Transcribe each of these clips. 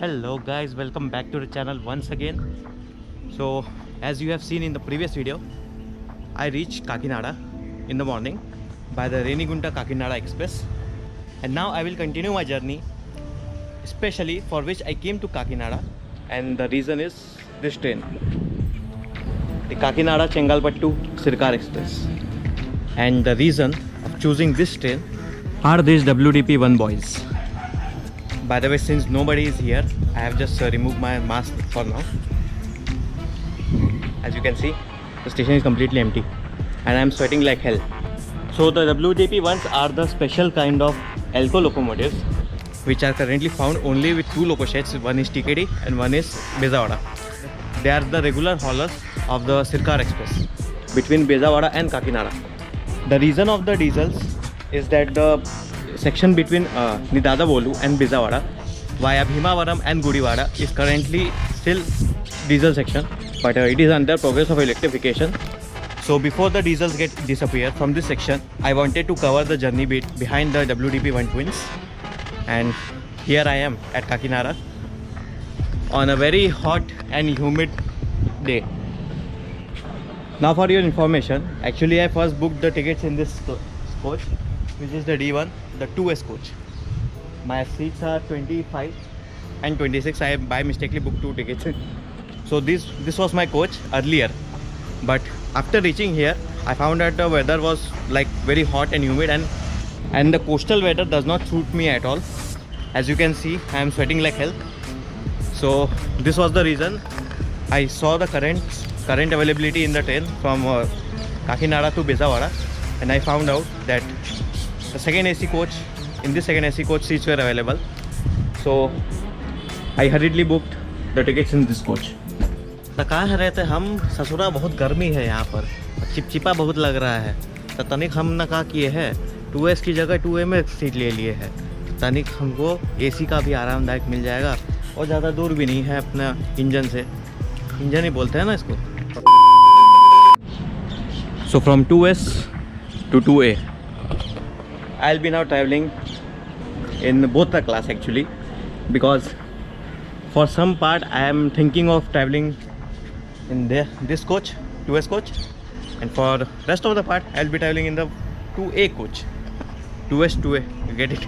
Hello guys, welcome back to the channel once again. So as you have seen in the previous video, I reached Kakinada in the morning by the Renigunta Kakinada Express, and now I will continue my journey, especially for which I came to Kakinada, and the reason is this train, the Kakinada Chengalpattu Sirkar Express. And the reason of choosing this train are these WDP-1 boys. By the way, since nobody is here, I have just removed my mask for now. As you can see, the station is completely empty and I am sweating like hell. So the WDP-1s are the special kind of Elco locomotives which are currently found only with two loco sheds. One is TKD and one is Bezawada. They are the regular haulers of the Sirkar Express between Bezawada and Kakinada. The reason of the diesels is that the section between Nidadavolu and Bezawada via Bhimavaram and Gudivada is currently still diesel section, but it is under progress of electrification. So before the diesels disappear from this section, I wanted to cover the journey behind the WDP-1 twins, and here I am at Kakinada on a very hot and humid day. Now for your information, actually I first booked the tickets in this coach, which is the D1, the 2S coach. My seats are 25 and 26. I by mistakenly booked two tickets. So this was my coach earlier, but after reaching here, I found that the weather was like very hot and humid, and the coastal weather does not suit me at all. As you can see, I am sweating like hell. So this was the reason. I saw the current availability in the train from Kakinada to Bezawada, and I found out that the second AC coach, in this second AC coach, seats were available. So I hurriedly booked the tickets in this coach. तो कहाँ रहते हम? ससुरा बहुत गर्मी है यहाँ पर, चिपचिपा बहुत लग रहा है। तो तनिक हम ना कहा किए हैं 2S की जगह 2A में सीट ले लिए है। तनिक हमको AC का भी आरामदायक मिल जाएगा और ज़्यादा दूर भी नहीं है अपना इंजन से। इंजन ही बोलते हैं ना इसको। So from 2S to 2A, I'll be now traveling in both the class actually, because for some part I am thinking of traveling in this coach, 2S coach, and for rest of the part I'll be traveling in the 2A coach, 2S 2A, you get it.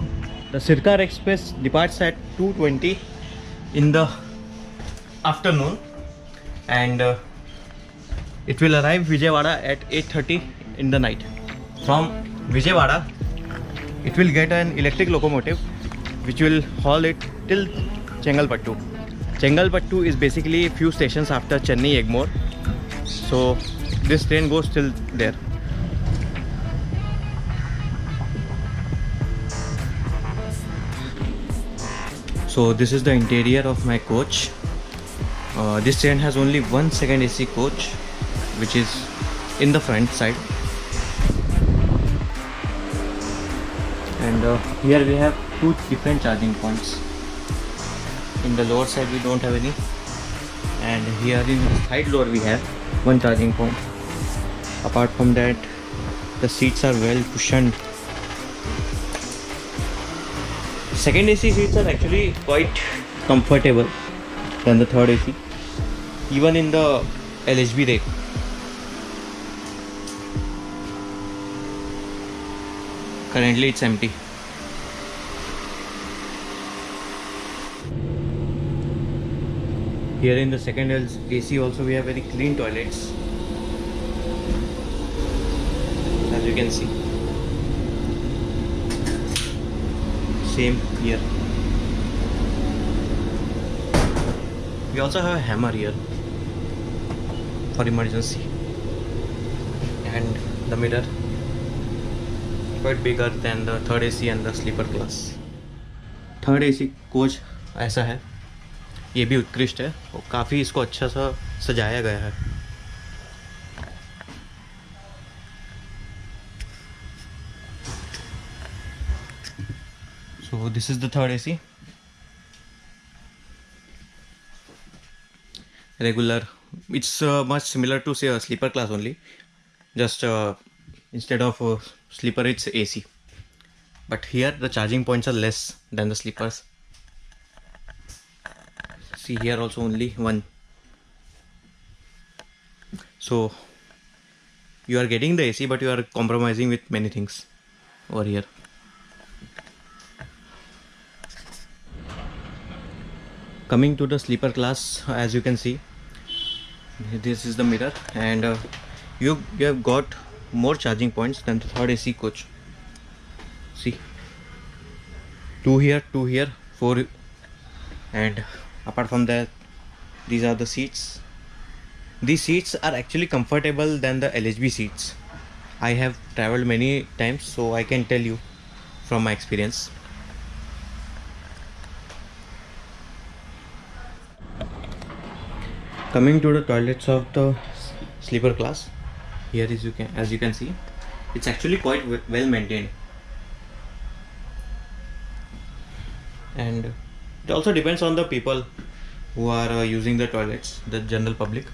The Sirkar Express departs at 2:20 in the afternoon, and it will arrive Vijayawada at 8:30 in the night. From Vijayawada, it will get an electric locomotive which will haul it till Chengalpattu. Chengalpattu is basically a few stations after Chennai Egmore. So this train goes till there. So this is the interior of my coach. This train has only one second AC coach, which is in the front side. And here we have two different charging points. In the lower side we don't have any, and here in the side door we have one charging point. Apart from that, the seats are well cushioned. Second AC seats are actually quite comfortable than the third AC, even in the LHB rake. Currently it's empty. Here in the second AC also we have very clean toilets, as you can see. Same here. We also have a hammer here for emergency, and the mirror quite bigger than the third AC and the sleeper class. Third AC coach ऐसा है, ये भी उत्कृष्ट है और काफ़ी इसको अच्छा सा सजाया गया है. So this is the third AC. Regular. It's much similar to say a sleeper class only. Just instead of sleeper it's AC. But here the charging points are less than the sleepers. See here also only one. So you are getting the AC but you are compromising with many things over here. Coming to the sleeper class, as you can see, this is the mirror, and you have got more charging points than the third AC coach. See, two here, 4, and apart from that, these are the seats. These seats are actually comfortable than the LHB seats. I have traveled many times, so I can tell you from my experience. Coming to the toilets of the sleeper class, here is as you can see, it's actually quite well maintained, and it also depends on the people who are using the toilets, the general public.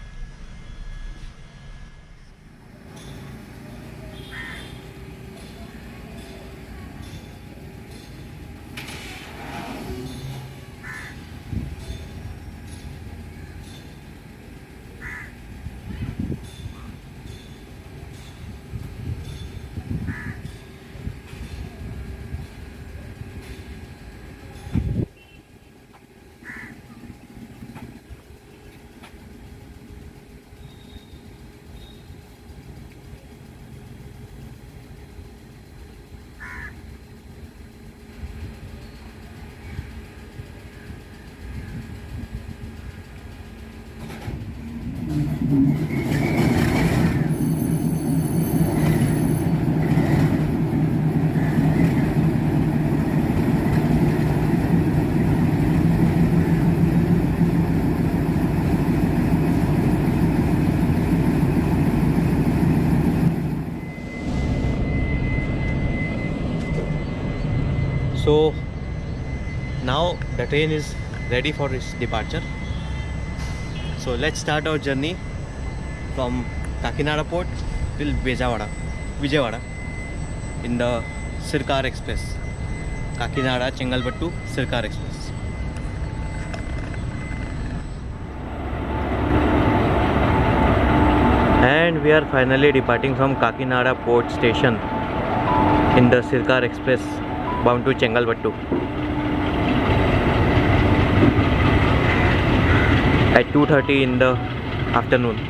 So now the train is ready for its departure. So let's start our journey from Kakinada port till Vijayawada in the Sircar Express. Kakinada Chengalpattu Sircar Express. And we are finally departing from Kakinada port station in the Sircar Express bound to Chengalpattu at 2:30 in the afternoon.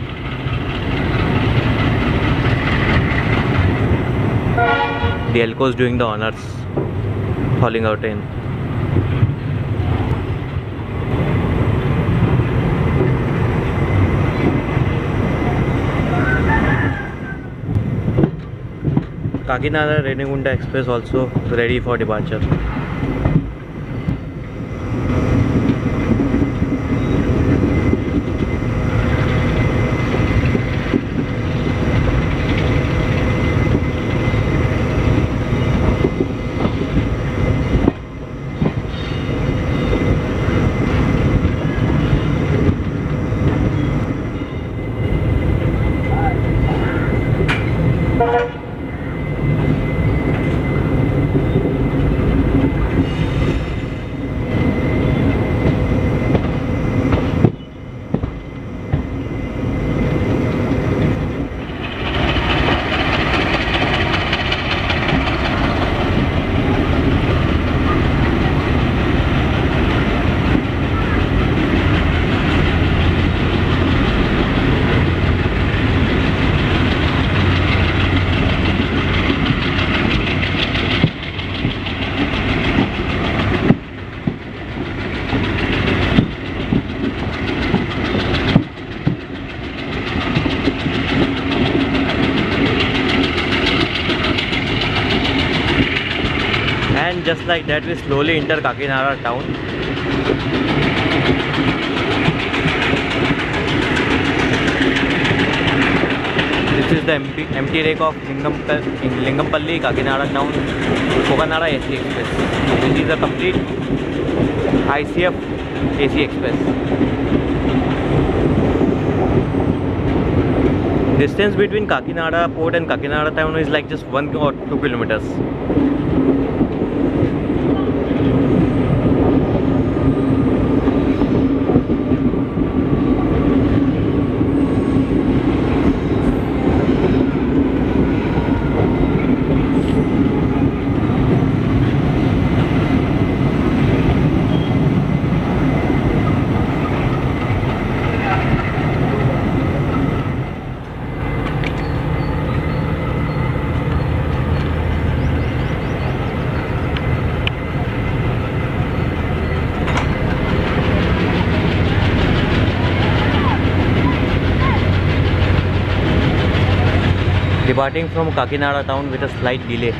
The Elco is doing the honors, hauling out in. Kakinada Renegunda Express also ready for departure. just like that, we slowly enter Kakinada town. This is the empty rake of Lingampalli, Kakinada town, Koganada AC Express. This is a complete ICF AC Express. Distance between Kakinada port and Kakinada town is like just 1 or 2 kilometers. Departing from Kakinada town with a slight delay.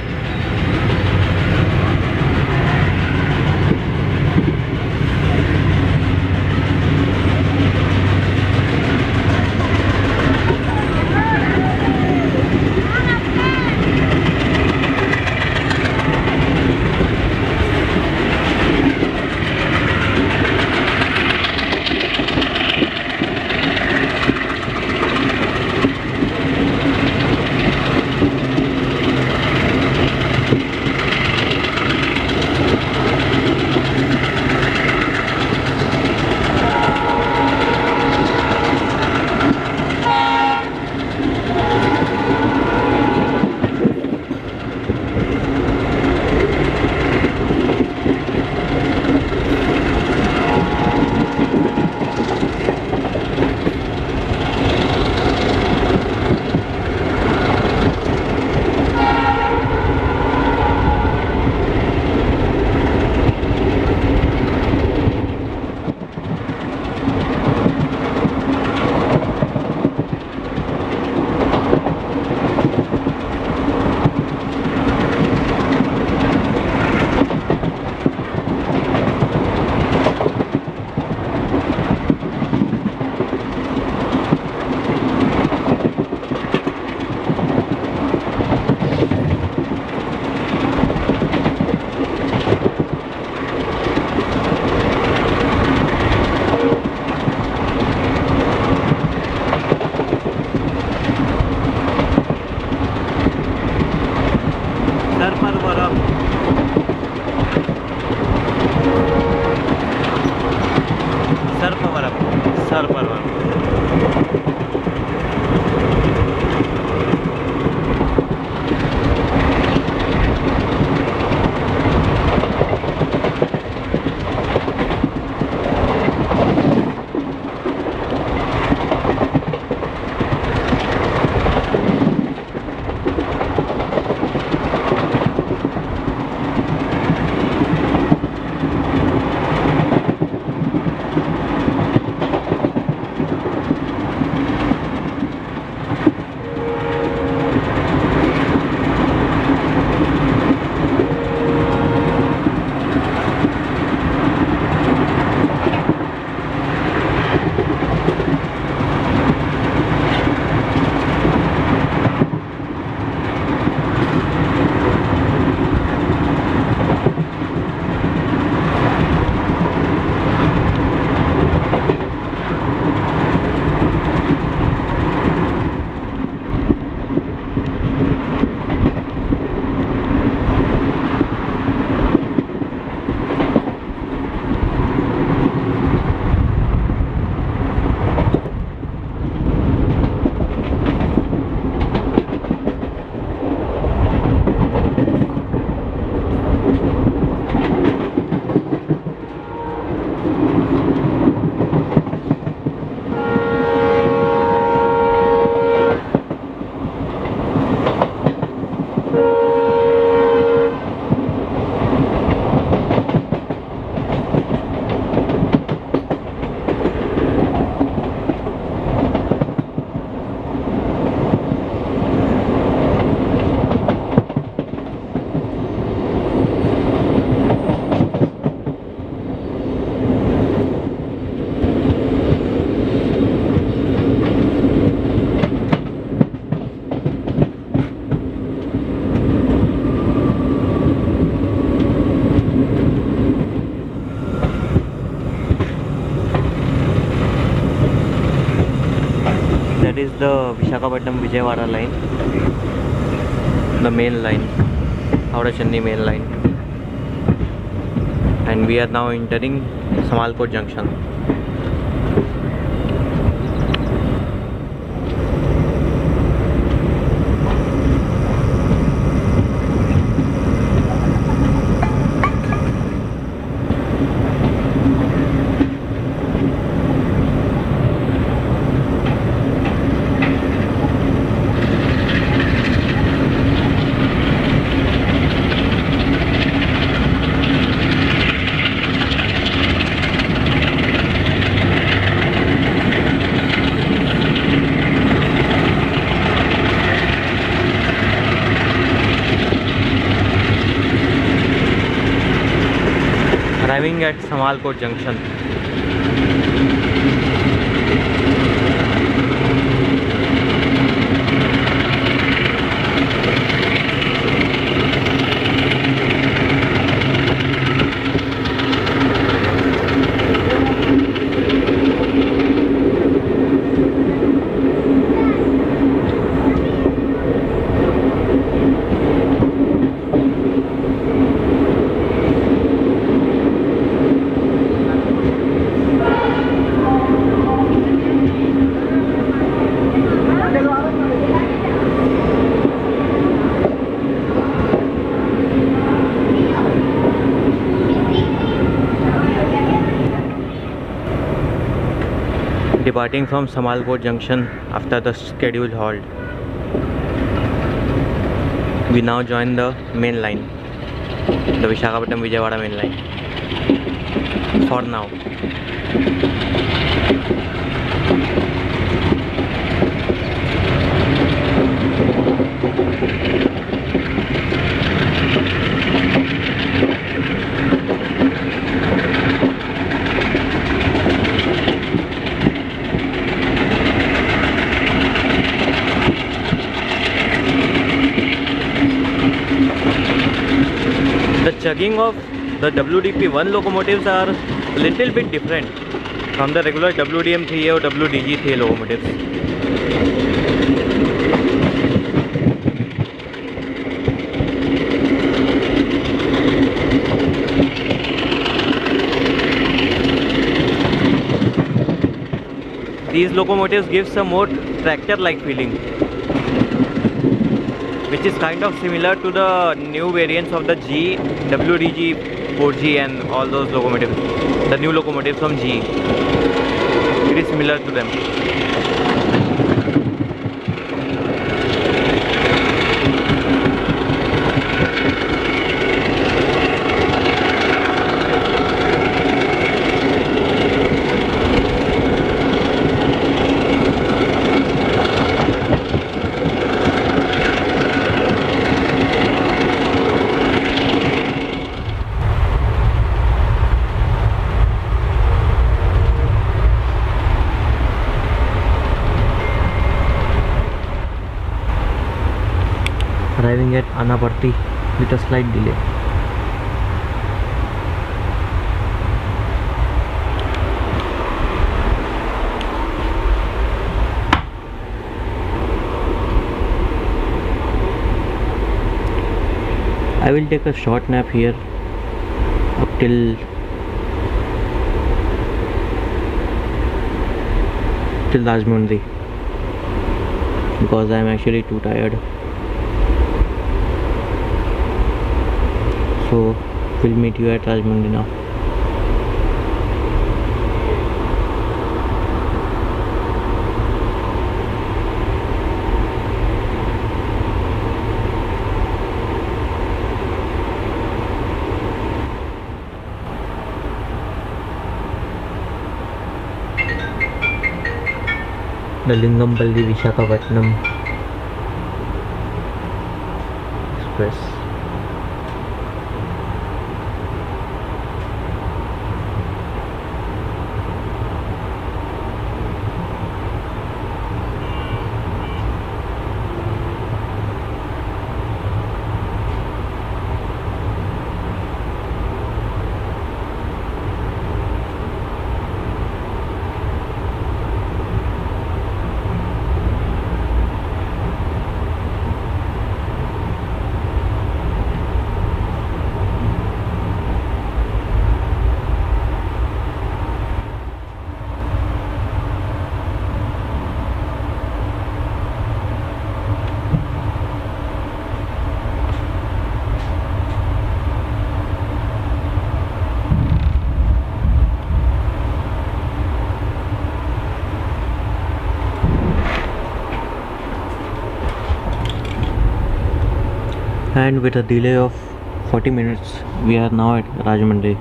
Visakhapatnam Vijayawada line, the main line, Howrah Chennai main line, and we are now entering Samalkot Junction. Arriving at Samalkot Junction. Departing from Samalkot Junction after the scheduled halt, we now join the main line, the Visakhapatnam Vijayawada main line. For now. The chugging of the WDP-1 locomotives are a little bit different from the regular WDM-3A or WDG-3A locomotives. These locomotives give some more tractor-like feeling, which is kind of similar to the new variants of the G, WDG, 4G and all those locomotives, the new locomotives from G. It is similar to them. Arriving at Anaparti with a slight delay. I will take a short nap here up till Rajahmundry because I am actually too tired. So we'll meet you at Rajahmundry now. The Lingamballi Visakhapatnam Express. And with a delay of 40 minutes, we are now at Rajahmundry.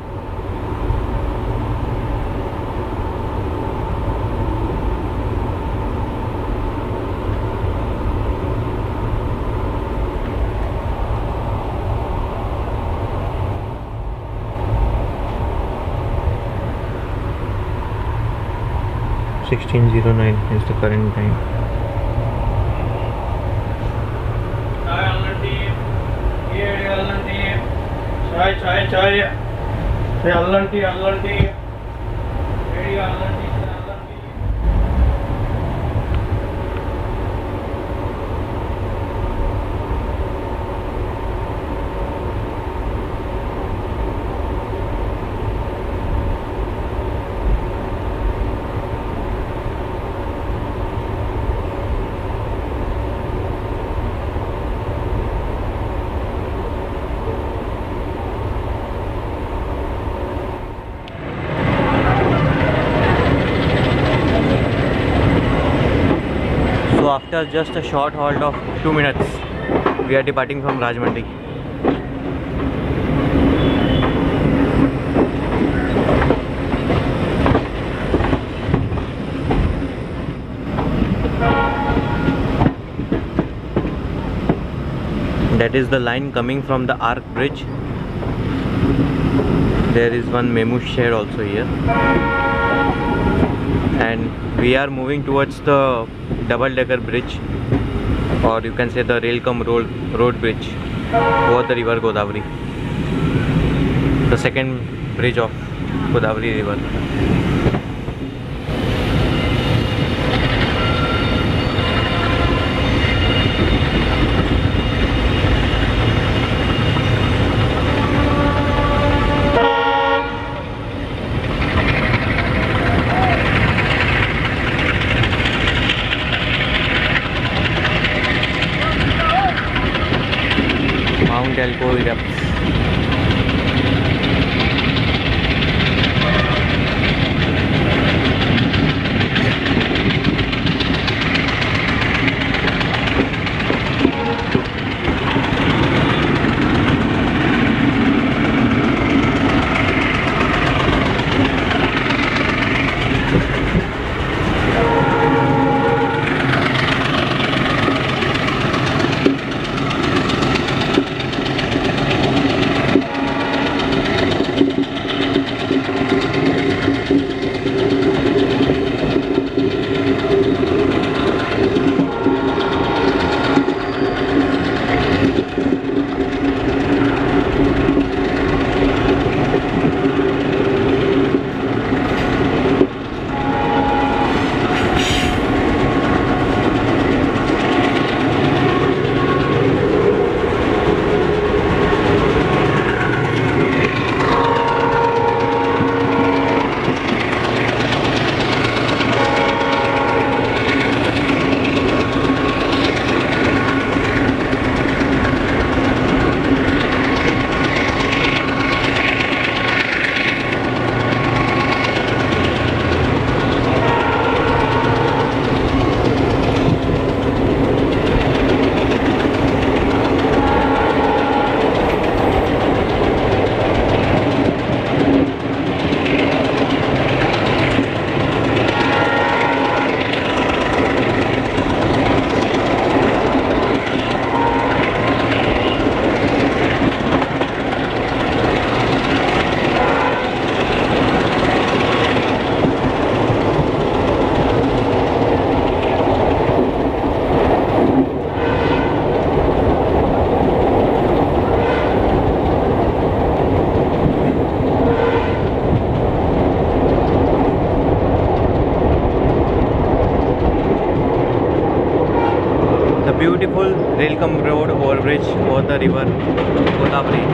(16:09) is the current time. So after just a short halt of 2 minutes, we are departing from Rajahmundry. That is the line coming from the Arc Bridge. There is one Memu shed also here. And we are moving towards the double-decker bridge, or you can say the rail-cum road bridge over the river Godavari, the second bridge of Godavari river. Mount Elko erupts. Beautiful rail-cum road overbridge over the river Godavari.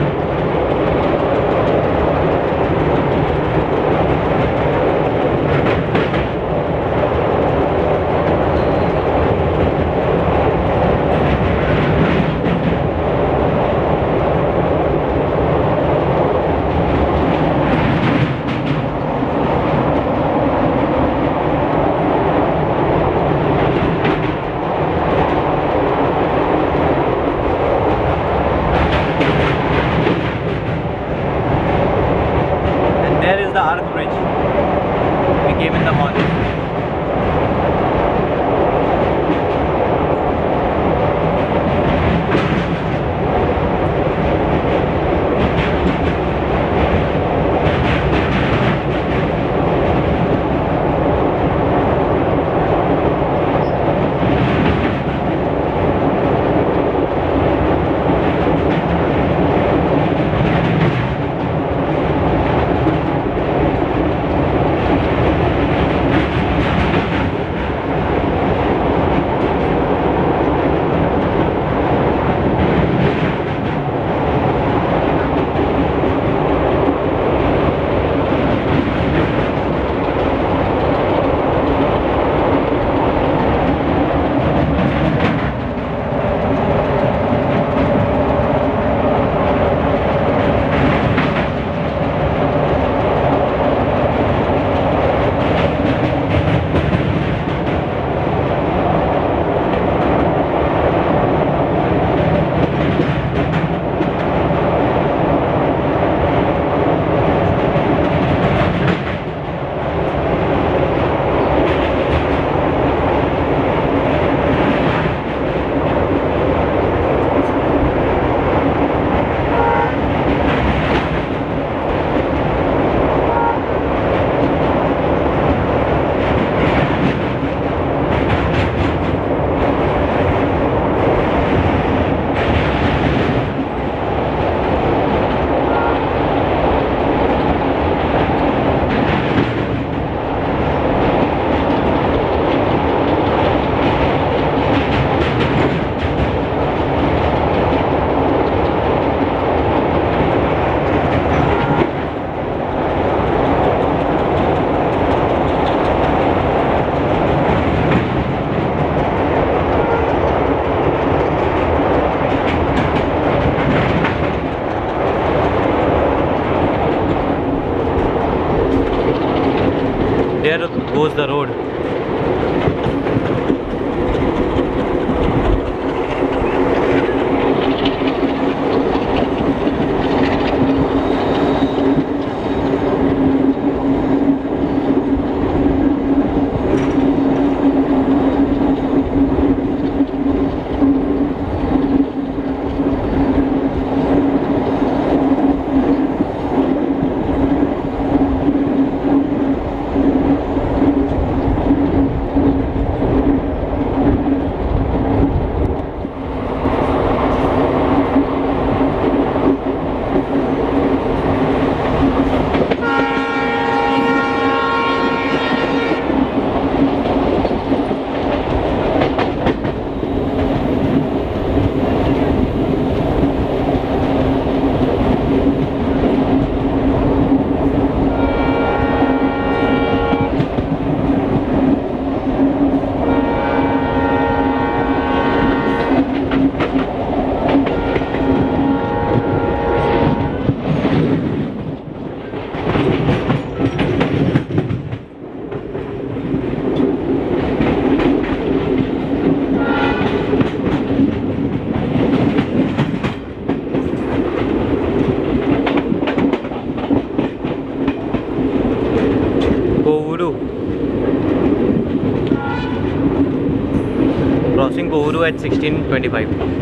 shows the road. Crossing Kovuru at 16:25.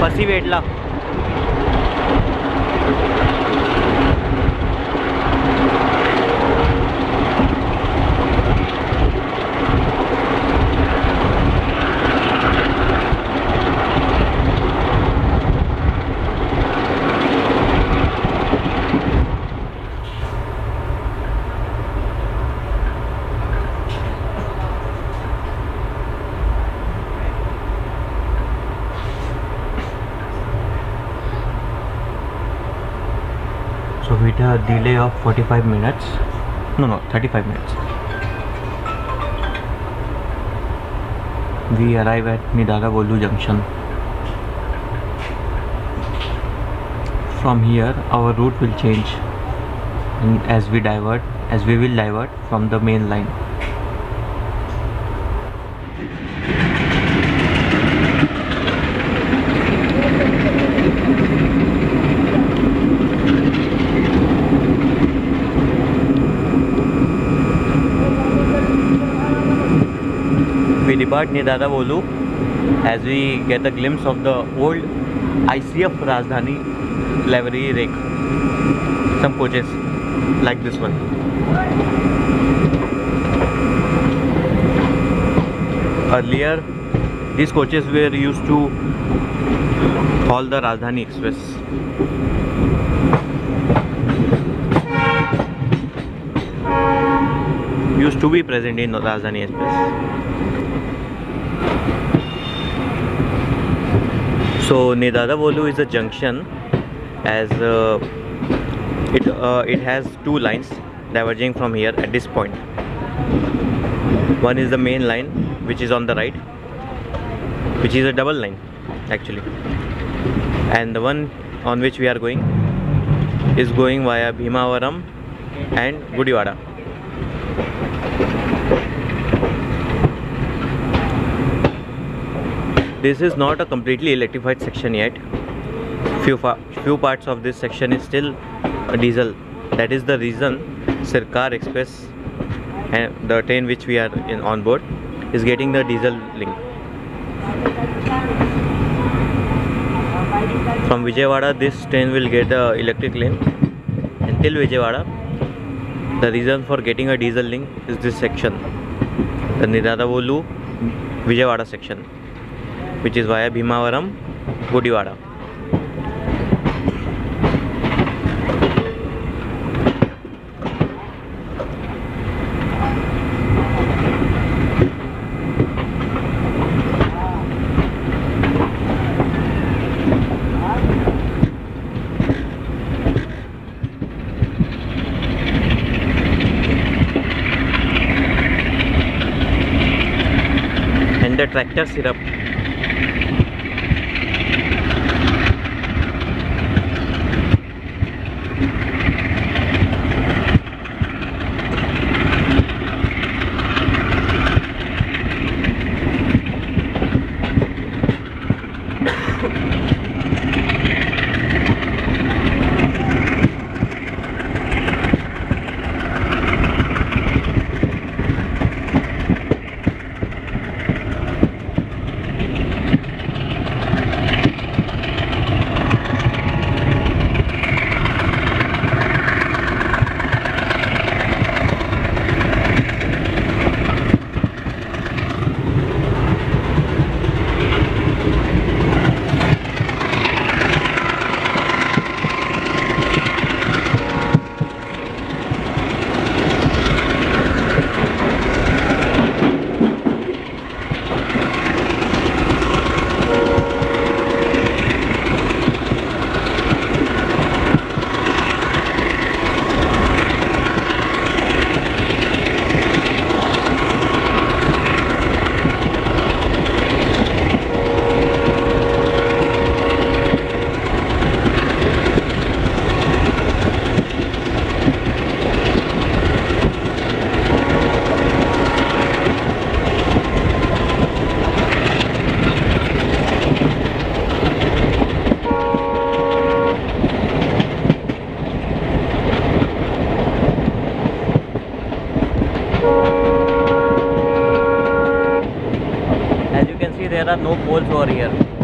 पसी वेटला So with a delay of 45 minutes, no 35 minutes, we arrive at Nidala-Vollu junction. From here our route will change and as we will divert from the main line. depart Nedadavolu as we get a glimpse of the old ICF Rajdhani livery rake. Some coaches like this one. Earlier, these coaches were used to haul the Rajdhani Express. Used to be present in Rajdhani Express. So Nedadavolu is a junction, as it has two lines diverging from here at this point. One is the main line, which is on the right, which is a double line actually, and the one on which we are going is going via Bhimavaram and Gudivada. This is not a completely electrified section yet. Few parts of this section is still diesel. That is the reason Sircar Express, and the train which we are on board, is getting the diesel link. From Vijayawada, this train will get the electric link until Vijayawada. The reason for getting a diesel link is this section, the Nedadavolu Vijayawada section, which is via Bhimavaram, Gudivada. And the tractor syrup. There are no poles over here.